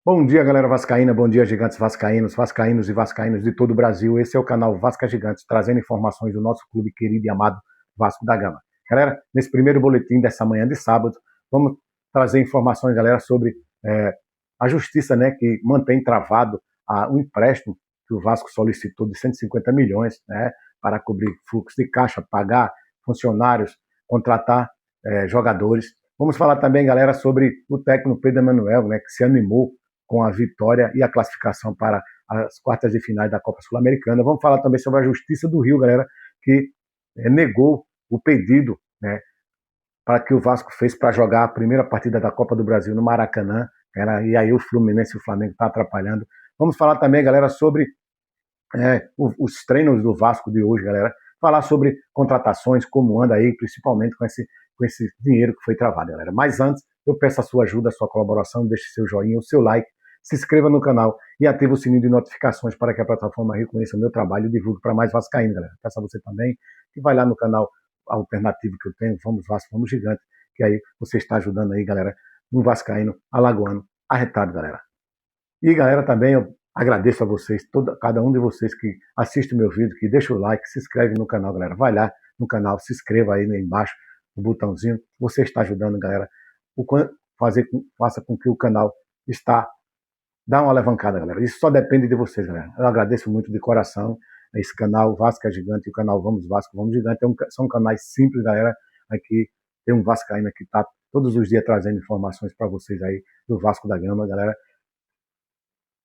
Bom dia, galera vascaína, bom dia, gigantes vascaínos, vascaínos e vascaínos de todo o Brasil. Esse é o canal Vasca Gigantes, trazendo informações do nosso clube querido e amado Vasco da Gama. Galera, nesse primeiro boletim dessa manhã de sábado, vamos trazer informações, galera, sobre a justiça, né, que mantém travado um empréstimo que o Vasco solicitou de 150 milhões, né, para cobrir fluxo de caixa, pagar funcionários, contratar jogadores. Vamos falar também, galera, sobre o técnico Pedro Emanuel, né, que se animou com a vitória e a classificação para as quartas de finais da Copa Sul-Americana. Vamos falar também sobre a Justiça do Rio, galera, que negou o pedido, né, para que o Vasco fez para jogar a primeira partida da Copa do Brasil no Maracanã, e aí o Fluminense e o Flamengo estão atrapalhando. Vamos falar também, galera, sobre os treinos do Vasco de hoje, galera. Falar sobre contratações, como anda aí, principalmente com esse dinheiro que foi travado, galera. Mas antes, eu peço a sua ajuda, a sua colaboração, deixe seu joinha, o seu like, se inscreva no canal e ative o sininho de notificações para que a plataforma reconheça o meu trabalho e divulgue para mais vascaínos, galera. Peço a você também que vai lá no canal alternativo que eu tenho, Vamos Vasco, Vamos Gigante, que aí você está ajudando aí, galera, um vascaíno alagoano arretado, galera. E, galera, também eu agradeço a vocês, cada um de vocês que assiste o meu vídeo, que deixa o like, se inscreve no canal, galera. Vai lá no canal, se inscreva aí embaixo, no botãozinho. Você está ajudando, galera. Faça com que o canal dá uma alavancada, galera. Isso só depende de vocês, galera. Eu agradeço muito de coração. Esse canal Vasco é Gigante e o canal Vamos Vasco, Vamos Gigante são canais simples, galera. Aqui tem um vascaíno que está todos os dias trazendo informações para vocês aí do Vasco da Gama, galera.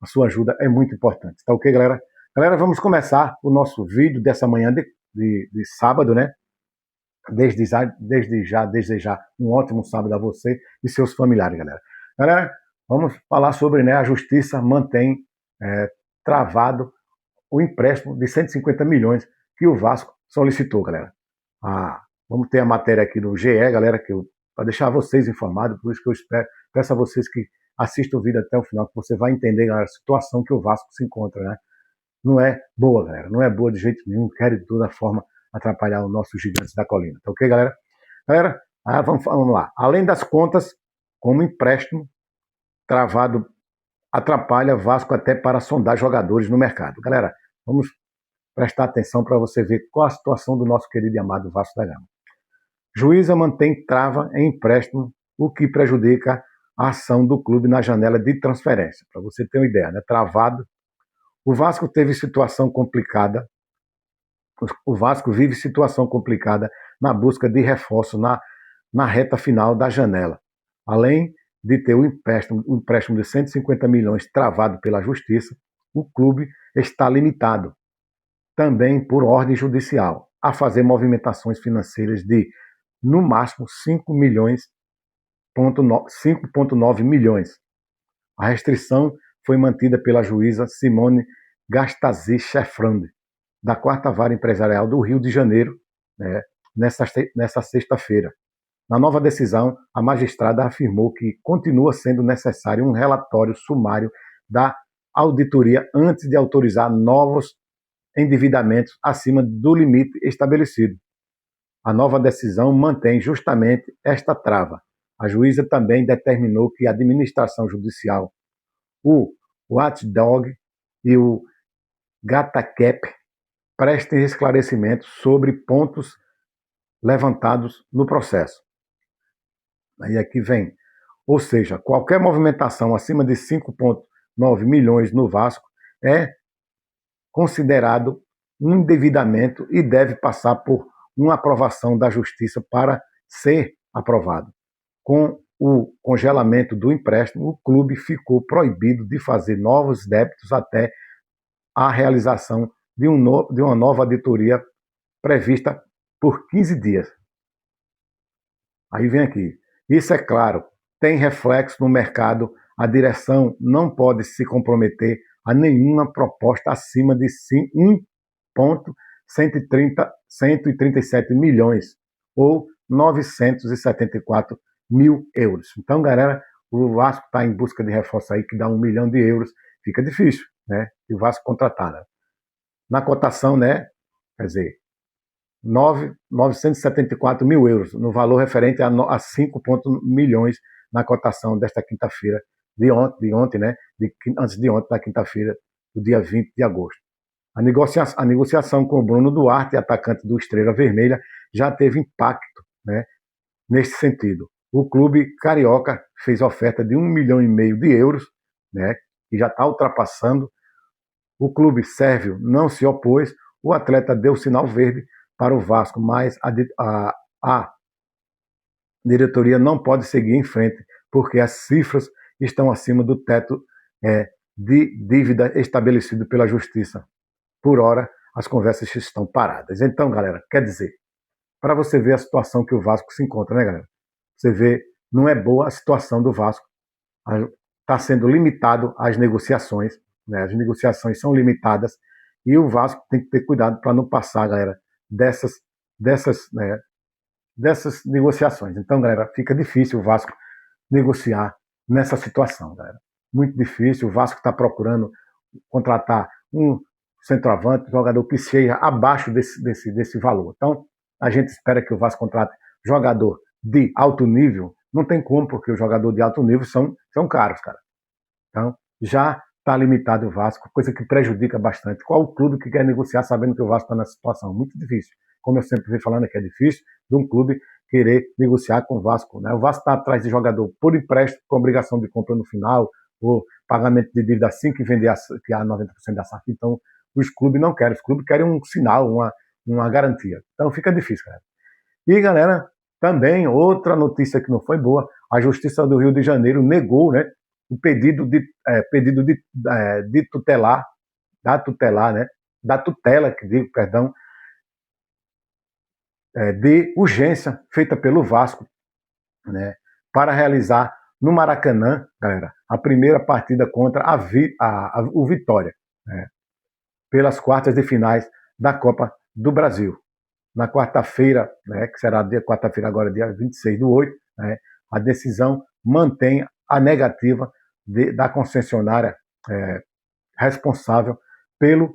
A sua ajuda é muito importante. Tá ok, galera? Galera, vamos começar o nosso vídeo dessa manhã de sábado, né? Desde já, desejar um ótimo sábado a você e seus familiares, galera. Galera, vamos falar sobre, né, a justiça mantém travado o empréstimo de 150 milhões que o Vasco solicitou, galera. Vamos ter a matéria aqui do GE, galera, para deixar vocês informados, por isso que eu peço a vocês que assistam o vídeo até o final, que você vai entender, galera, a situação que o Vasco se encontra, né? Não é boa, galera, não é boa de jeito nenhum, quer de toda forma atrapalhar os nossos gigantes da colina, tá ok, galera? Galera, vamos lá. Além das contas, como empréstimo travado atrapalha Vasco até para sondar jogadores no mercado. Galera, vamos prestar atenção para você ver qual a situação do nosso querido e amado Vasco da Gama. Juíza mantém trava em empréstimo, o que prejudica a ação do clube na janela de transferência. Para você ter uma ideia, né? Travado. O Vasco teve situação complicada. O Vasco vive situação complicada na busca de reforço na reta final da janela. Além de ter um empréstimo de 150 milhões travado pela Justiça, o clube está limitado, também por ordem judicial, a fazer movimentações financeiras de, no máximo, 5,9 milhões. A restrição foi mantida pela juíza Simone Gastazi Chefrand, da 4ª Vara Empresarial do Rio de Janeiro, né, nessa sexta-feira. Na nova decisão, a magistrada afirmou que continua sendo necessário um relatório sumário da auditoria antes de autorizar novos endividamentos acima do limite estabelecido. A nova decisão mantém justamente esta trava. A juíza também determinou que a administração judicial, o Watchdog e o GataCap prestem esclarecimentos sobre pontos levantados no processo. Aí aqui vem, ou seja, qualquer movimentação acima de 5,9 milhões no Vasco é considerado um endividamento e deve passar por uma aprovação da Justiça para ser aprovado. Com o congelamento do empréstimo, o clube ficou proibido de fazer novos débitos até a realização de uma nova auditoria prevista por 15 dias. Aí vem aqui. Isso, é claro, tem reflexo no mercado. A direção não pode se comprometer a nenhuma proposta acima de 1,137 milhões ou 974 mil euros. Então, galera, o Vasco está em busca de reforço aí que dá 1 milhão de euros. Fica difícil, né? E o Vasco contratar, né? Na cotação, né? Quer dizer, 974 mil euros, no valor referente a 5 milhões na cotação desta quinta-feira, de ontem, né? Antes de ontem, na quinta-feira, do dia 20 de agosto. A negociação com o Bruno Duarte, atacante do Estrela Vermelha, já teve impacto, né, nesse sentido. O clube carioca fez oferta de 1,5 milhão de euros, né, que já está ultrapassando. O clube sérvio não se opôs, o atleta deu sinal verde para o Vasco, mas a diretoria não pode seguir em frente, porque as cifras estão acima do teto de dívida estabelecido pela Justiça. Por hora, as conversas estão paradas. Então, galera, quer dizer, para você ver a situação que o Vasco se encontra, né, galera? Você vê, não é boa a situação do Vasco. Está sendo limitado às negociações, né? As negociações são limitadas e o Vasco tem que ter cuidado para não passar, galera, dessas negociações. Então, galera, fica difícil o Vasco negociar nessa situação, galera. Muito difícil. O Vasco está procurando contratar um centroavante, um jogador que seja abaixo desse valor. Então, a gente espera que o Vasco contrate jogador de alto nível. Não tem como, porque os jogadores de alto nível são caros, cara. Então, já está limitado o Vasco, coisa que prejudica bastante. Qual o clube que quer negociar sabendo que o Vasco está nessa situação? Muito difícil. Como eu sempre venho falando, que é difícil de um clube querer negociar com o Vasco, né? O Vasco está atrás de jogador por empréstimo, com obrigação de compra no final, ou pagamento de dívida assim que vender que há 90% da SAF. Então, os clubes não querem. Os clubes querem um sinal, uma garantia. Então, fica difícil, galera. E, galera, também outra notícia que não foi boa, a Justiça do Rio de Janeiro negou, né, o pedido de tutelar, né, da tutela, de urgência feita pelo Vasco, né, para realizar no Maracanã, galera, a primeira partida contra o Vitória, né, pelas quartas de finais da Copa do Brasil. Na quarta-feira, né, que será quarta-feira agora, dia 26/8, né, a decisão mantém a negativa da concessionária responsável pelo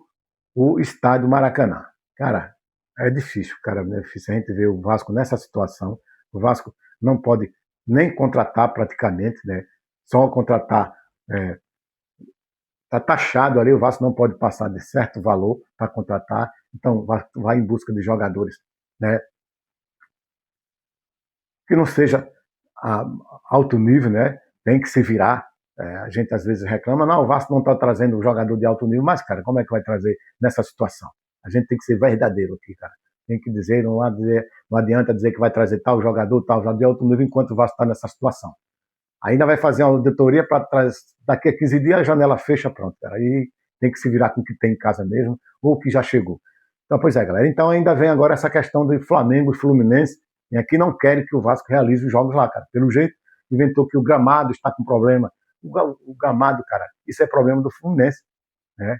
o estádio Maracanã. Cara, é difícil, cara, é difícil a gente ver o Vasco nessa situação. O Vasco não pode nem contratar praticamente, né, só contratar, está taxado ali, o Vasco não pode passar de certo valor para contratar, então vai em busca de jogadores, né, que não seja a alto nível, né, tem que se virar. A gente às vezes reclama, não, o Vasco não está trazendo um jogador de alto nível, mas, cara, como é que vai trazer nessa situação? A gente tem que ser verdadeiro aqui, cara. Tem que dizer, não adianta dizer que vai trazer tal jogador de alto nível enquanto o Vasco está nessa situação. Ainda vai fazer uma auditoria para trás, daqui a 15 dias a janela fecha, pronto, cara. Aí tem que se virar com o que tem em casa mesmo, ou o que já chegou. Então, pois é, galera. Então ainda vem agora essa questão do Flamengo e Fluminense, e aqui não querem que o Vasco realize os jogos lá, cara. Pelo jeito, inventou que o gramado está com problema. O gramado, cara, isso é problema do Fluminense, né?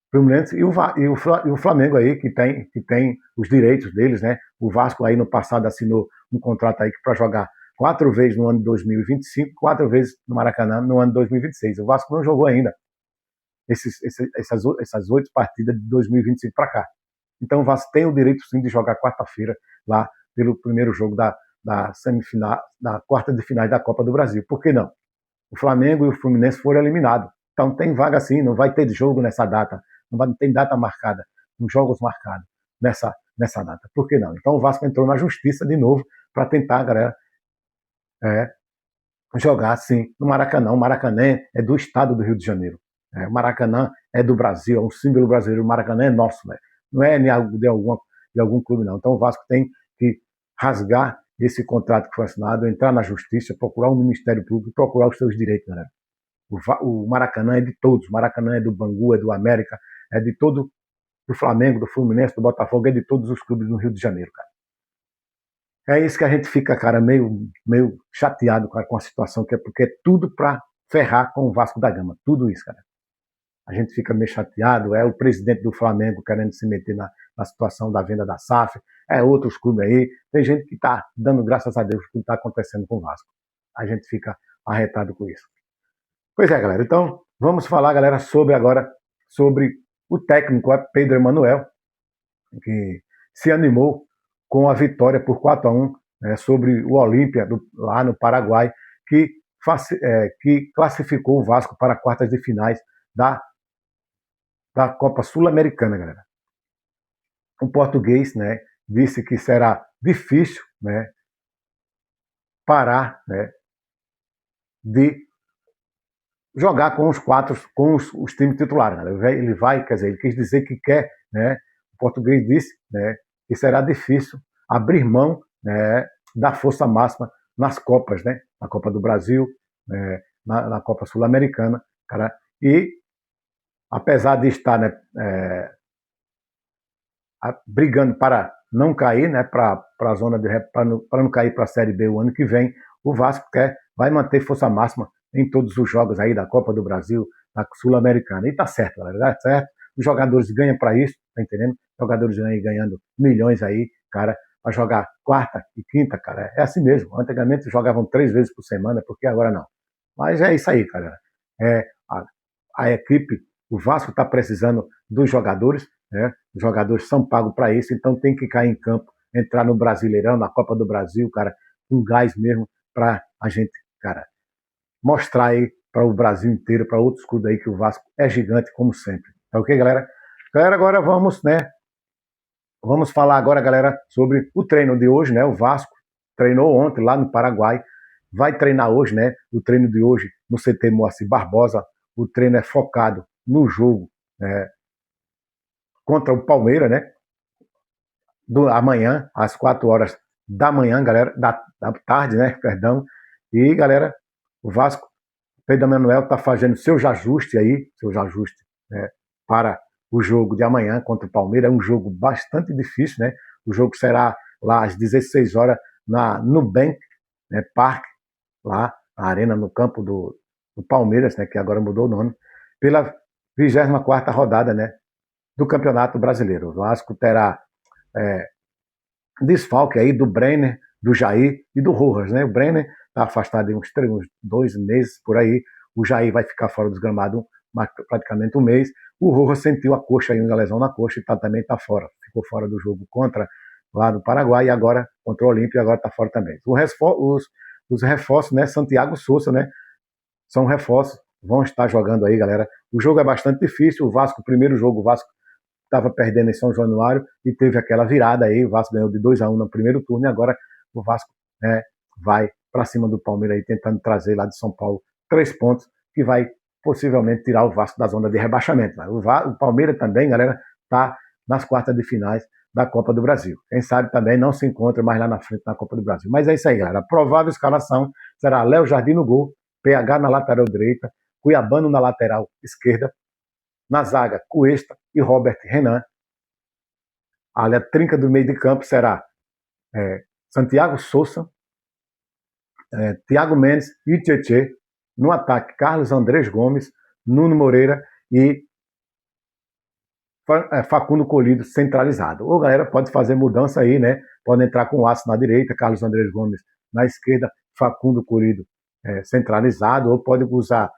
Fluminense e o Flamengo aí, que tem os direitos deles, né? O Vasco aí no passado assinou um contrato aí para jogar 4 vezes no ano de 2025, 4 vezes no Maracanã no ano de 2026. O Vasco não jogou ainda essas 8 partidas de 2025 para cá. Então o Vasco tem o direito sim de jogar quarta-feira lá pelo primeiro jogo da semifinal, da quarta de finais da Copa do Brasil. Por que não? O Flamengo e o Fluminense foram eliminados. Então tem vaga sim, não vai ter jogo nessa data, não tem data marcada, não jogos marcados nessa data. Por que não? Então o Vasco entrou na justiça de novo para tentar, galera, jogar sim no Maracanã. O Maracanã é do estado do Rio de Janeiro. O Maracanã é do Brasil, é um símbolo brasileiro. O Maracanã é nosso, né? Não é de algum clube, não. Então o Vasco tem que rasgar esse contrato que foi assinado, entrar na justiça, procurar o Ministério Público, procurar os seus direitos, galera. O Maracanã é de todos. O Maracanã é do Bangu, é do América, é de todo, do Flamengo, do Fluminense, do Botafogo, é de todos os clubes do Rio de Janeiro, cara. É isso que a gente fica, cara, meio chateado com a situação, que é porque é tudo para ferrar com o Vasco da Gama. Tudo isso, cara. A gente fica meio chateado, é o presidente do Flamengo querendo se meter na situação da venda da SAF, é outros clubes aí, tem gente que está dando graças a Deus o que está acontecendo com o Vasco. A gente fica arretado com isso. Pois é, galera, então vamos falar, galera, sobre o técnico Pedro Emanuel, que se animou com a vitória por 4-1, né, sobre o Olímpia, lá no Paraguai, que que classificou o Vasco para quartas de finais da Copa Sul-Americana, galera. O português, né, disse que será difícil, né, parar, né, de jogar com os times titulares. Né? Ele vai, quer dizer, ele quis dizer que quer, né, o português disse, né, que será difícil abrir mão, né, da força máxima nas Copas, né, na Copa do Brasil, né, na Copa Sul-Americana, cara, e apesar de estar, né, brigando para não cair, né, para a zona de para não cair para a Série B o ano que vem, o Vasco vai manter força máxima em todos os jogos aí da Copa do Brasil, da Sul-Americana. E tá certo, galera, tá certo. Os jogadores ganham para isso, tá entendendo? Os jogadores ganhando milhões aí, cara, para jogar quarta e quinta, cara. É assim mesmo. Antigamente jogavam 3 vezes por semana, porque agora não. Mas é isso aí, cara. A equipe, o Vasco está precisando dos jogadores, né? Os jogadores são pagos para isso, então tem que cair em campo, entrar no Brasileirão, na Copa do Brasil, cara, com gás mesmo, para a gente, cara, mostrar aí para o Brasil inteiro, para outros clubes aí, que o Vasco é gigante, como sempre. Tá ok, galera? Galera, agora vamos, né? Vamos falar agora, galera, sobre o treino de hoje, né? O Vasco treinou ontem lá no Paraguai, vai treinar hoje, né? O treino de hoje no CT Moacir Barbosa. O treino é focado no jogo, né, contra o Palmeiras, né? Amanhã, às 4 horas da manhã, galera, da tarde, né? Perdão. E, galera, o Vasco, Pedro Manuel está fazendo seus ajustes aí, né, para o jogo de amanhã contra o Palmeiras. É um jogo bastante difícil, né? O jogo será lá às 16 horas na Nubank, né, Park, lá na arena, no campo do Palmeiras, né, que agora mudou o nome, pela 24ª rodada, né, do Campeonato Brasileiro. O Vasco terá desfalque aí do Brenner, do Jair e do Rojas, né? O Brenner está afastado de uns 2 meses por aí. O Jair vai ficar fora dos gramados praticamente um mês. O Rojas sentiu a coxa aí, uma lesão na coxa, e também está fora. Ficou fora do jogo contra lá no Paraguai, e agora contra o Olímpia, e agora está fora também. Os reforços, né? Santiago Souza, né? São reforços, vão estar jogando aí, galera. O jogo é bastante difícil. O Vasco, primeiro jogo, o Vasco estava perdendo em São Januário e teve aquela virada aí. O Vasco ganhou de 2-1 no primeiro turno, e agora o Vasco, né, vai para cima do Palmeiras aí, tentando trazer lá de São Paulo 3 pontos, que vai possivelmente tirar o Vasco da zona de rebaixamento. O Palmeiras também, galera, está nas quartas de finais da Copa do Brasil. Quem sabe também não se encontra mais lá na frente na Copa do Brasil. Mas é isso aí, galera. A provável escalação será Léo Jardim no gol, PH na lateral direita, Cuiabano na lateral esquerda, na zaga, Cuesta e Robert Renan. A trinca do meio de campo será Santiago Souza, Thiago Mendes e Tietê. No ataque, Carlos Andrés Gomes, Nuno Moreira e Facundo Colido centralizado. Ou, galera, pode fazer mudança aí, né? Pode entrar com o Aço na direita, Carlos Andrés Gomes na esquerda, Facundo Colido centralizado, ou pode usar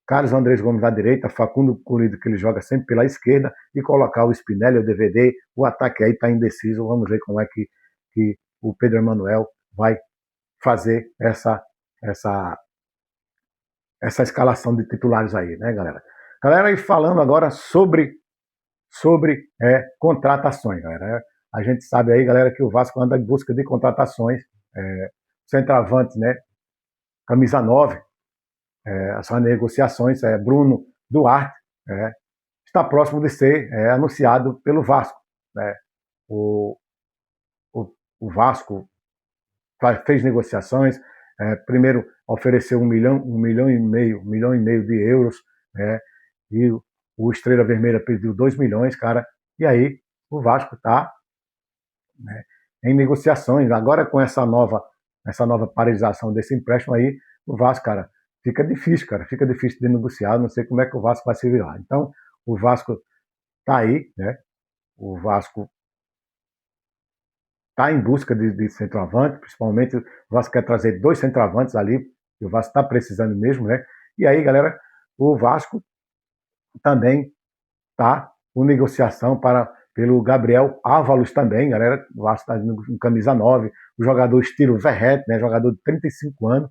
Carlos Andrés Gomes na direita, Facundo Colido, que ele joga sempre pela esquerda, e colocar o Spinelli, o DVD. O ataque aí está indeciso. Vamos ver como é que o Pedro Emanuel vai fazer essa escalação de titulares aí, né, galera? Galera, e falando agora sobre contratações, galera. A gente sabe aí, galera, que o Vasco anda em busca de contratações. Centroavante, né? Camisa 9. As negociações, Bruno Duarte, está próximo de ser anunciado pelo Vasco. Né? O Vasco fez negociações, primeiro ofereceu 1 milhão e meio de euros, e o Estrela Vermelha pediu 2 milhões, cara, e aí o Vasco está, né, em negociações. Agora, com essa nova paralisação desse empréstimo aí, o Vasco, cara, fica difícil de negociar. Não sei como é que o Vasco vai se virar. Então, o Vasco está aí, né? O Vasco está em busca de centroavante, principalmente o Vasco quer trazer 2 centroavantes ali, e o Vasco está precisando mesmo, né? E aí, galera, o Vasco também está com negociação pelo Gabriel Ávalos também, galera. O Vasco está em camisa 9, o jogador estilo Verret, né? Jogador de 35 anos,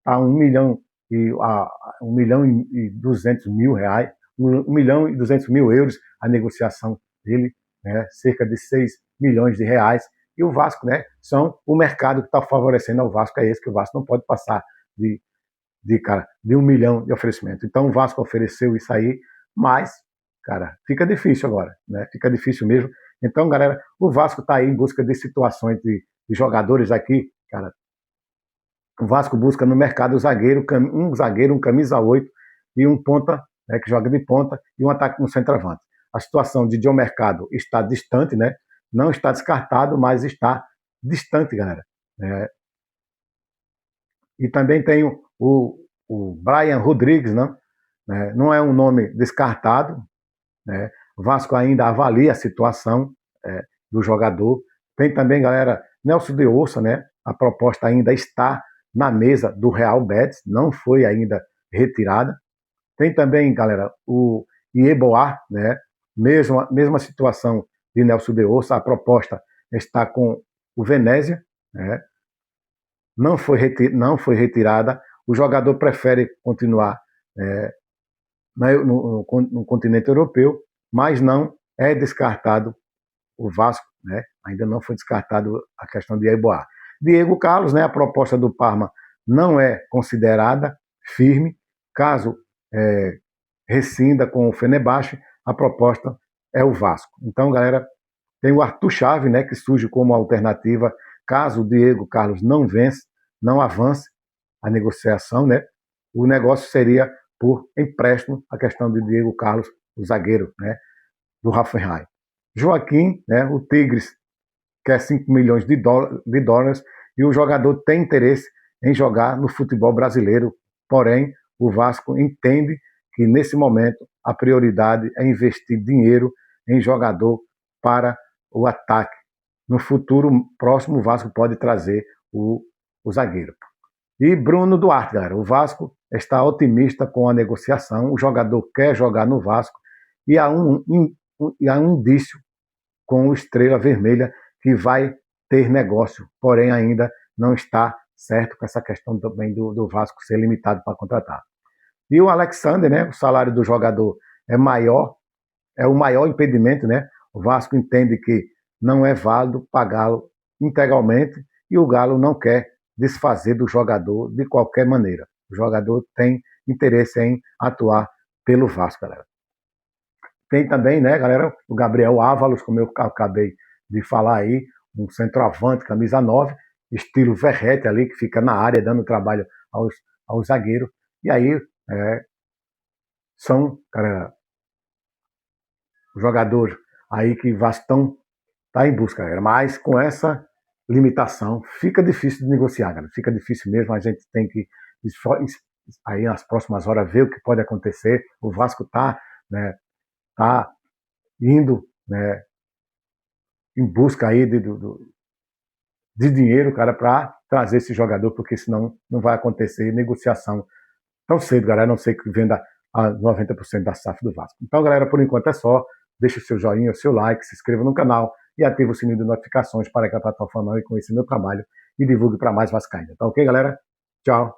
a 1.200.000 reais, 1.200.000 euros a negociação dele, né, cerca de 6 milhões de reais. E o Vasco, né, o mercado que está favorecendo ao Vasco é esse, que o Vasco não pode passar de 1 milhão de oferecimento. Então o Vasco ofereceu isso aí, mas, cara, fica difícil agora, né? Fica difícil mesmo. Então, galera, o Vasco está aí em busca de situações de jogadores aqui, cara. O Vasco busca no mercado um zagueiro, um camisa 8 e um ponta, né, que joga de ponta, e um ataque no centroavante. A situação de John Mercado está distante, né? Não está descartado, mas está distante, galera. E também tem o Brian Rodrigues, né? Não é um nome descartado, né? O Vasco ainda avalia a situação do jogador. Tem também, galera, Nelson de Ouça, né? A proposta ainda está na mesa do Real Betis, não foi ainda retirada. Tem também, galera, o Ieboá, né? Mesma situação de Nelson de Ouça, a proposta está com o Venezia, né? Não foi retirada. O jogador prefere continuar no continente europeu, mas não é descartado o Vasco, né? Ainda não foi descartado a questão de Ieboá. Diego Carlos, né? A proposta do Parma não é considerada firme. Caso rescinda com o Fenerbahçe, a proposta é o Vasco. Então, galera, tem o Arthur Chave, né? Que surge como alternativa caso o Diego Carlos não avance a negociação, né? O negócio seria por empréstimo, a questão de Diego Carlos, o zagueiro, né, do Hoffenheim. Joaquim, né, o Tigres, quer 5 milhões de dólares, e o jogador tem interesse em jogar no futebol brasileiro, porém, o Vasco entende que, nesse momento, a prioridade é investir dinheiro em jogador para o ataque. No futuro próximo, o Vasco pode trazer o zagueiro. E Bruno Duarte, galera, o Vasco está otimista com a negociação, o jogador quer jogar no Vasco, e há um indício com o Estrela Vermelha que vai ter negócio, porém ainda não está certo com essa questão também do Vasco ser limitado para contratar. E o Alexander, né, o salário do jogador é o maior impedimento, né? O Vasco entende que não é válido pagá-lo integralmente e o Galo não quer desfazer do jogador de qualquer maneira. O jogador tem interesse em atuar pelo Vasco, galera. Tem também, né, galera, o Gabriel Ávalos, como eu acabei de falar aí, um centroavante, camisa 9, estilo Verrete ali, que fica na área dando trabalho aos zagueiros. E aí são, cara, jogadores aí que o Vasco está em busca, galera. Mas com essa limitação, fica difícil de negociar, galera. Fica difícil mesmo, a gente tem que aí nas próximas horas ver o que pode acontecer. O Vasco está, né, indo, né, em busca aí de dinheiro, cara, para trazer esse jogador, porque senão não vai acontecer negociação tão cedo, galera, a não ser que venda a 90% da SAF do Vasco. Então, galera, por enquanto é só. Deixe o seu joinha, o seu like, se inscreva no canal e ative o sininho de notificações para que a plataforma não conheça meu trabalho e divulgue para mais vascaínos. Tá ok, galera? Tchau.